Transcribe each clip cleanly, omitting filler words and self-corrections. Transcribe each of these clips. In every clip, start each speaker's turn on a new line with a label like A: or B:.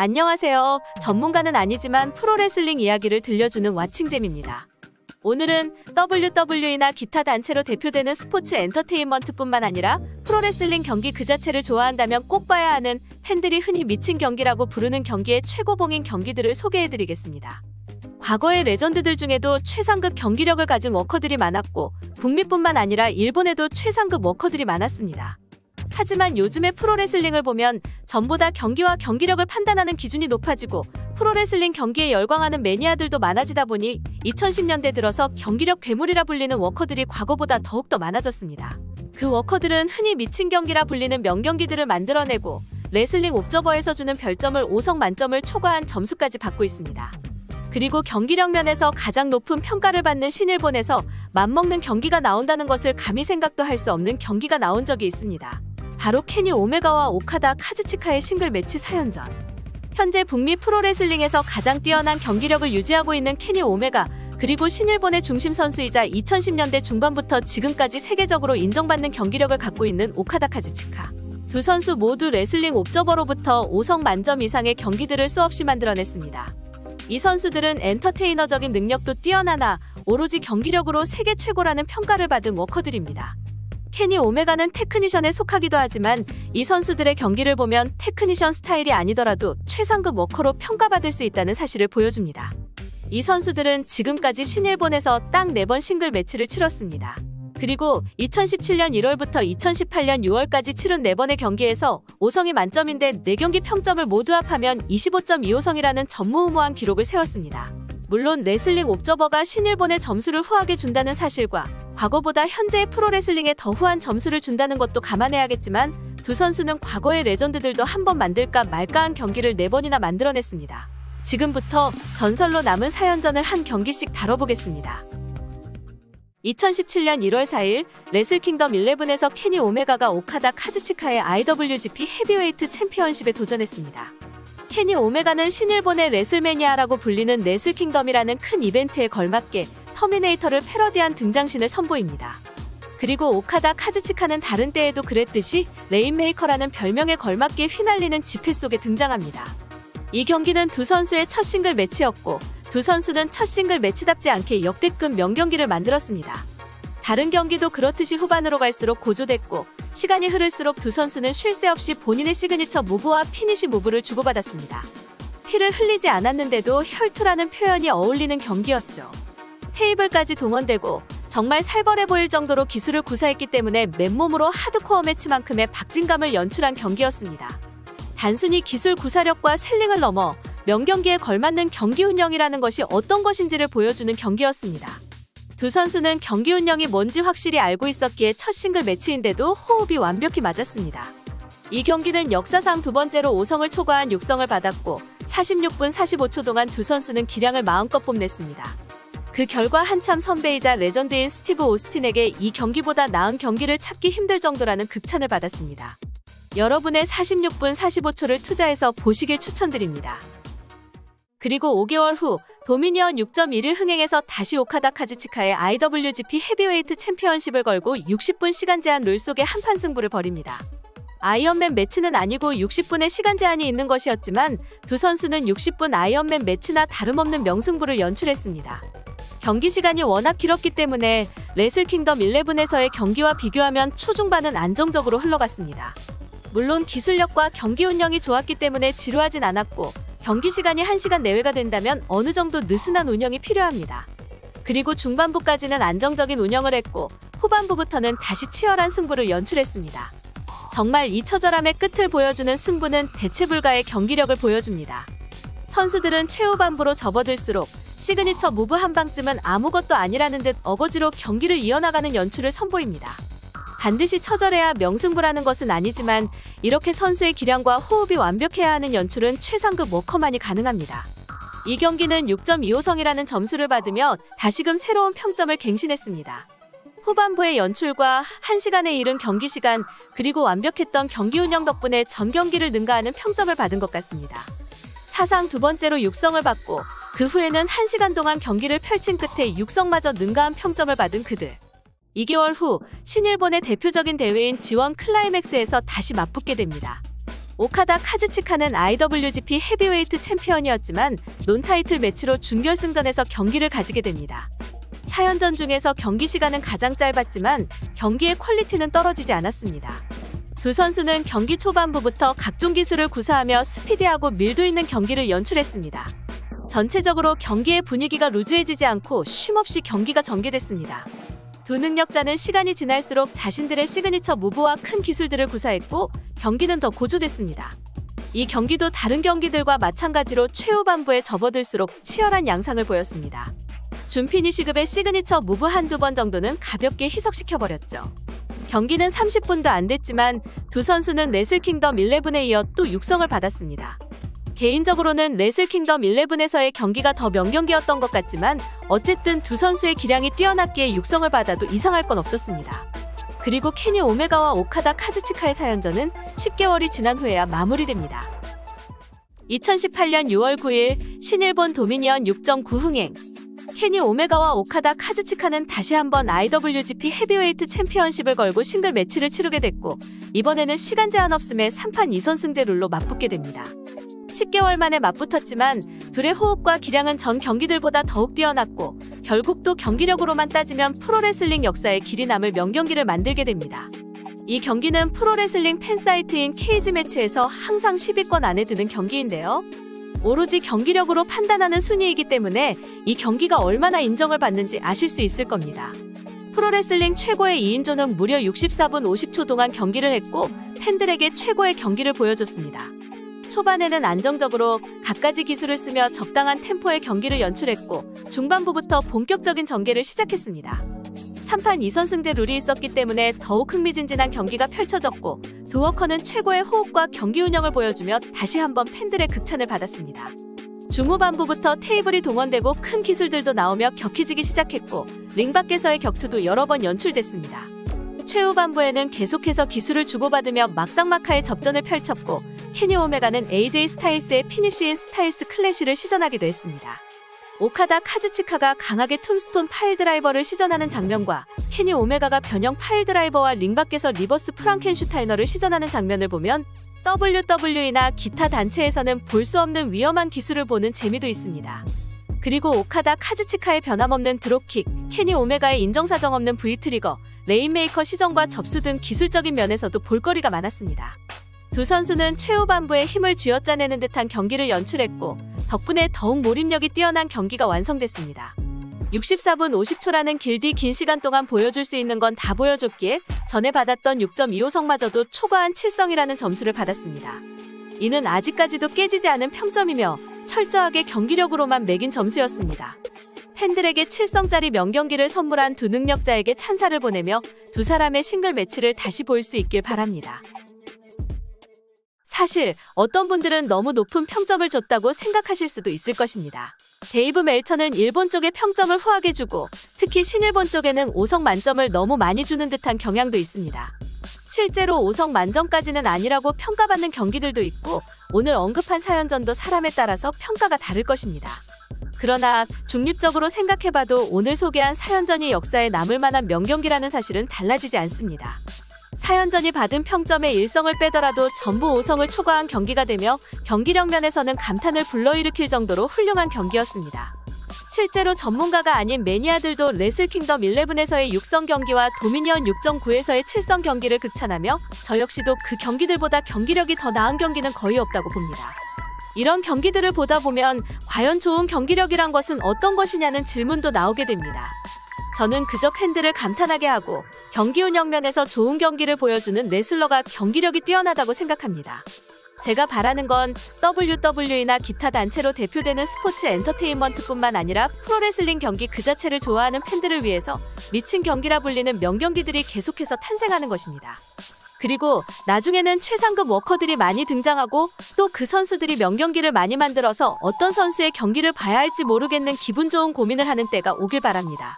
A: 안녕하세요. 전문가는 아니지만 프로레슬링 이야기를 들려주는 왓칭잼입니다. 오늘은 WWE나 기타 단체로 대표되는 스포츠 엔터테인먼트뿐만 아니라 프로레슬링 경기 그 자체를 좋아한다면 꼭 봐야 하는 팬들이 흔히 미친 경기라고 부르는 경기의 최고봉인 경기들을 소개해드리겠습니다. 과거의 레전드들 중에도 최상급 경기력을 가진 워커들이 많았고 북미뿐만 아니라 일본에도 최상급 워커들이 많았습니다. 하지만 요즘의 프로레슬링을 보면 전보다 경기와 경기력을 판단하는 기준이 높아지고 프로레슬링 경기에 열광하는 매니아들도 많아지다 보니 2010년대 들어서 경기력 괴물이라 불리는 워커들이 과거보다 더욱더 많아졌습니다. 그 워커들은 흔히 미친 경기라 불리는 명경기들을 만들어내고 레슬링 옵저버에서 주는 별점을 5성 만점을 초과한 점수까지 받고 있습니다. 그리고 경기력 면에서 가장 높은 평가를 받는 신일본에서 맘먹는 경기가 나온다는 것을 감히 생각도 할 수 없는 경기가 나온 적이 있습니다. 바로 케니 오메가와 오카다 카즈치카의 싱글 매치 4연전. 현재 북미 프로레슬링에서 가장 뛰어난 경기력을 유지하고 있는 케니 오메가, 그리고 신일본의 중심 선수이자 2010년대 중반부터 지금까지 세계적으로 인정받는 경기력을 갖고 있는 오카다 카즈치카. 두 선수 모두 레슬링 옵저버로부터 5성 만점 이상의 경기들을 수없이 만들어냈습니다. 이 선수들은 엔터테이너적인 능력도 뛰어나나 오로지 경기력으로 세계 최고라는 평가를 받은 워커들입니다. 케니 오메가는 테크니션에 속하기도 하지만 이 선수들의 경기를 보면 테크니션 스타일이 아니더라도 최상급 워커로 평가받을 수 있다는 사실을 보여줍니다. 이 선수들은 지금까지 신일본에서 딱 4번 싱글 매치를 치렀습니다. 그리고 2017년 1월부터 2018년 6월까지 치른 4번의 경기에서 5성이 만점인데 4경기 평점을 모두 합하면 25.25성이라는 전무후무한 기록을 세웠습니다. 물론 레슬링 옵저버가 신일본의 점수를 후하게 준다는 사실과 과거보다 현재의 프로레슬링에 더 후한 점수를 준다는 것도 감안해야겠지만 두 선수는 과거의 레전드들도 한번 만들까 말까한 경기를 4번이나 만들어냈습니다. 지금부터 전설로 남은 4연전을 한 경기씩 다뤄보겠습니다. 2017년 1월 4일 레슬킹덤 11에서 케니 오메가가 오카다 카즈치카의 IWGP 헤비웨이트 챔피언십에 도전했습니다. 케니 오메가는 신일본의 레슬매니아라고 불리는 레슬킹덤이라는 큰 이벤트에 걸맞게 터미네이터를 패러디한 등장신을 선보입니다. 그리고 오카다 카즈치카는 다른 때에도 그랬듯이 레인메이커라는 별명에 걸맞게 휘날리는 지폐 속에 등장합니다. 이 경기는 두 선수의 첫 싱글 매치였고 두 선수는 첫 싱글 매치답지 않게 역대급 명경기를 만들었습니다. 다른 경기도 그렇듯이 후반으로 갈수록 고조됐고 시간이 흐를수록 두 선수는 쉴 새 없이 본인의 시그니처 무브와 피니쉬 무브를 주고받았습니다. 피를 흘리지 않았는데도 혈투라는 표현이 어울리는 경기였죠. 테이블까지 동원되고 정말 살벌해 보일 정도로 기술을 구사했기 때문에 맨몸으로 하드코어 매치만큼의 박진감을 연출한 경기였습니다. 단순히 기술 구사력과 셀링을 넘어 명경기에 걸맞는 경기 운영이라는 것이 어떤 것인지를 보여주는 경기였습니다. 두 선수는 경기 운영이 뭔지 확실히 알고 있었기에 첫 싱글 매치인데도 호흡이 완벽히 맞았습니다. 이 경기는 역사상 두 번째로 5성을 초과한 6성을 받았고 46분 45초 동안 두 선수는 기량을 마음껏 뽐냈습니다. 그 결과 한참 선배이자 레전드인 스티브 오스틴에게 이 경기보다 나은 경기를 찾기 힘들 정도라는 극찬을 받았습니다. 여러분의 46분 45초를 투자해서 보시길 추천드립니다. 그리고 5개월 후 도미니언 6.1일 흥행에서 다시 오카다 카즈치카의 IWGP 헤비웨이트 챔피언십을 걸고 60분 시간 제한 룰 속의 한판 승부를 벌입니다. 아이언맨 매치는 아니고 60분의 시간 제한이 있는 것이었지만 두 선수는 60분 아이언맨 매치나 다름없는 명승부를 연출했습니다. 경기 시간이 워낙 길었기 때문에 레슬킹덤 11에서의 경기와 비교하면 초중반은 안정적으로 흘러갔습니다. 물론 기술력과 경기 운영이 좋았기 때문에 지루하진 않았고 경기 시간이 1시간 내외가 된다면 어느 정도 느슨한 운영이 필요합니다. 그리고 중반부까지는 안정적인 운영을 했고 후반부부터는 다시 치열한 승부를 연출했습니다. 정말 이처절함의 끝을 보여주는 승부는 대체 불가의 경기력을 보여줍니다. 선수들은 최후반부로 접어들수록 시그니처 무브 한 방쯤은 아무것도 아니라는 듯 어거지로 경기를 이어나가는 연출을 선보입니다. 반드시 처절해야 명승부라는 것은 아니지만 이렇게 선수의 기량과 호흡이 완벽해야 하는 연출은 최상급 워커만이 가능합니다. 이 경기는 6.25성이라는 점수를 받으며 다시금 새로운 평점을 갱신했습니다. 후반부의 연출과 1시간에 이른 경기 시간, 그리고 완벽했던 경기 운영 덕분에 전 경기를 능가하는 평점을 받은 것 같습니다. 사상 두 번째로 6성을 받고 그 후에는 1시간 동안 경기를 펼친 끝에 6성마저 능가한 평점을 받은 그들. 2개월 후 신일본의 대표적인 대회인 G1 클라이맥스에서 다시 맞붙게 됩니다. 오카다 카즈치카는 IWGP 헤비웨이트 챔피언이었지만 논타이틀 매치로 준결승전에서 경기를 가지게 됩니다. 4연전 중에서 경기 시간은 가장 짧았지만 경기의 퀄리티는 떨어지지 않았습니다. 두 선수는 경기 초반부부터 각종 기술을 구사하며 스피디하고 밀도 있는 경기를 연출했습니다. 전체적으로 경기의 분위기가 루즈해지지 않고 쉼없이 경기가 전개됐습니다. 두 능력자는 시간이 지날수록 자신들의 시그니처 무브와 큰 기술들을 구사했고 경기는 더 고조됐습니다. 이 경기도 다른 경기들과 마찬가지로 최후반부에 접어들수록 치열한 양상을 보였습니다. 준피니시급의 시그니처 무브 한두 번 정도는 가볍게 희석시켜버렸죠. 경기는 30분도 안 됐지만 두 선수는 레슬킹덤 11에 이어 또 육성을 받았습니다. 개인적으로는 레슬킹덤 11에서의 경기가 더 명경기였던 것 같지만 어쨌든 두 선수의 기량이 뛰어났기에 육성을 받아도 이상할 건 없었습니다. 그리고 케니 오메가와 오카다 카즈치카의 4연전은 10개월이 지난 후에야 마무리됩니다. 2018년 6월 9일 신일본 도미니언 6.9 흥행. 케니 오메가와 오카다 카즈치카는 다시 한번 IWGP 헤비웨이트 챔피언십을 걸고 싱글 매치를 치르게 됐고 이번에는 시간 제한 없음에 3판 2선승제 룰로 맞붙게 됩니다. 10개월 만에 맞붙었지만 둘의 호흡과 기량은 전 경기들보다 더욱 뛰어났고 결국 또 경기력으로만 따지면 프로레슬링 역사에 길이 남을 명경기를 만들게 됩니다. 이 경기는 프로레슬링 팬사이트인 케이지매치에서 항상 10위권 안에 드는 경기인데요. 오로지 경기력으로 판단하는 순위이기 때문에 이 경기가 얼마나 인정을 받는지 아실 수 있을 겁니다. 프로레슬링 최고의 2인조는 무려 64분 50초 동안 경기를 했고 팬들에게 최고의 경기를 보여줬습니다. 초반에는 안정적으로 갖가지 기술을 쓰며 적당한 템포의 경기를 연출했고 중반부부터 본격적인 전개를 시작했습니다. 3판 2선승제 룰이 있었기 때문에 더욱 흥미진진한 경기가 펼쳐졌고 두 워커는 최고의 호흡과 경기 운영을 보여주며 다시 한번 팬들의 극찬을 받았습니다. 중후반부부터 테이블이 동원되고 큰 기술들도 나오며 격해지기 시작했고 링 밖에서의 격투도 여러 번 연출됐습니다. 최후반부에는 계속해서 기술을 주고받으며 막상막하의 접전을 펼쳤고 케니 오메가는 AJ 스타일스의 피니쉬인 스타일스 클래시를 시전하기도 했습니다. 오카다 카즈치카가 강하게 툼스톤 파일드라이버를 시전하는 장면과 케니 오메가가 변형 파일드라이버와 링 밖에서 리버스 프랑켄슈타이너를 시전하는 장면을 보면 WWE나 기타 단체에서는 볼 수 없는 위험한 기술을 보는 재미도 있습니다. 그리고 오카다 카즈치카의 변함없는 드롭킥, 케니 오메가의 인정사정 없는 V트리거, 레인메이커 시전과 접수 등 기술적인 면에서도 볼거리가 많았습니다. 두 선수는 최후반부에 힘을 쥐어짜내는 듯한 경기를 연출했고 덕분에 더욱 몰입력이 뛰어난 경기가 완성됐습니다. 64분 50초라는 길디 긴 시간 동안 보여줄 수 있는 건 다 보여줬기에 전에 받았던 6.25성마저도 초과한 7성이라는 점수를 받았습니다. 이는 아직까지도 깨지지 않은 평점이며 철저하게 경기력으로만 매긴 점수였습니다. 팬들에게 7성짜리 명경기를 선물한 두 능력자에게 찬사를 보내며 두 사람의 싱글 매치를 다시 볼 수 있길 바랍니다. 사실 어떤 분들은 너무 높은 평점을 줬다고 생각하실 수도 있을 것입니다. 데이브 멜처는 일본 쪽에 평점을 후하게 주고 특히 신일본 쪽에는 5성 만점을 너무 많이 주는 듯한 경향도 있습니다. 실제로 5성 만점까지는 아니라고 평가받는 경기들도 있고 오늘 언급한 4연전도 사람에 따라서 평가가 다를 것입니다. 그러나 중립적으로 생각해봐도 오늘 소개한 4연전이 역사에 남을 만한 명경기라는 사실은 달라지지 않습니다. 4연전이 받은 평점의 1성을 빼더라도 전부 5성을 초과한 경기가 되며 경기력 면에서는 감탄을 불러일으킬 정도로 훌륭한 경기였습니다. 실제로 전문가가 아닌 매니아들도 레슬킹덤 11에서의 6성 경기와 도미니언 6.9에서의 7성 경기를 극찬하며 저 역시도 그 경기들보다 경기력이 더 나은 경기는 거의 없다고 봅니다. 이런 경기들을 보다 보면 과연 좋은 경기력이란 것은 어떤 것이냐는 질문도 나오게 됩니다. 저는 그저 팬들을 감탄하게 하고 경기 운영 면에서 좋은 경기를 보여주는 레슬러가 경기력이 뛰어나다고 생각합니다. 제가 바라는 건 WWE나 기타 단체로 대표되는 스포츠 엔터테인먼트뿐만 아니라 프로레슬링 경기 그 자체를 좋아하는 팬들을 위해서 미친 경기라 불리는 명경기들이 계속해서 탄생하는 것입니다. 그리고 나중에는 최상급 워커들이 많이 등장하고 또 그 선수들이 명경기를 많이 만들어서 어떤 선수의 경기를 봐야 할지 모르겠는 기분 좋은 고민을 하는 때가 오길 바랍니다.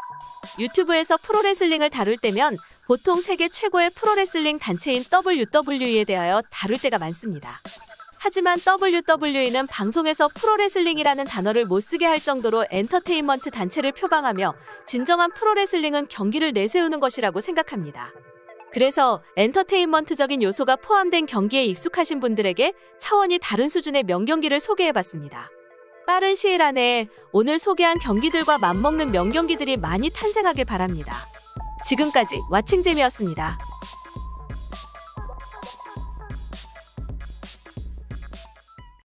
A: 유튜브에서 프로레슬링을 다룰 때면 보통 세계 최고의 프로레슬링 단체인 WWE에 대하여 다룰 때가 많습니다. 하지만 WWE는 방송에서 프로레슬링이라는 단어를 못 쓰게 할 정도로 엔터테인먼트 단체를 표방하며 진정한 프로레슬링은 경기를 내세우는 것이라고 생각합니다. 그래서 엔터테인먼트적인 요소가 포함된 경기에 익숙하신 분들에게 차원이 다른 수준의 명경기를 소개해봤습니다. 빠른 시일 안에 오늘 소개한 경기들과 맞먹는 명경기들이 많이 탄생하길 바랍니다. 지금까지 왓칭잼이었습니다.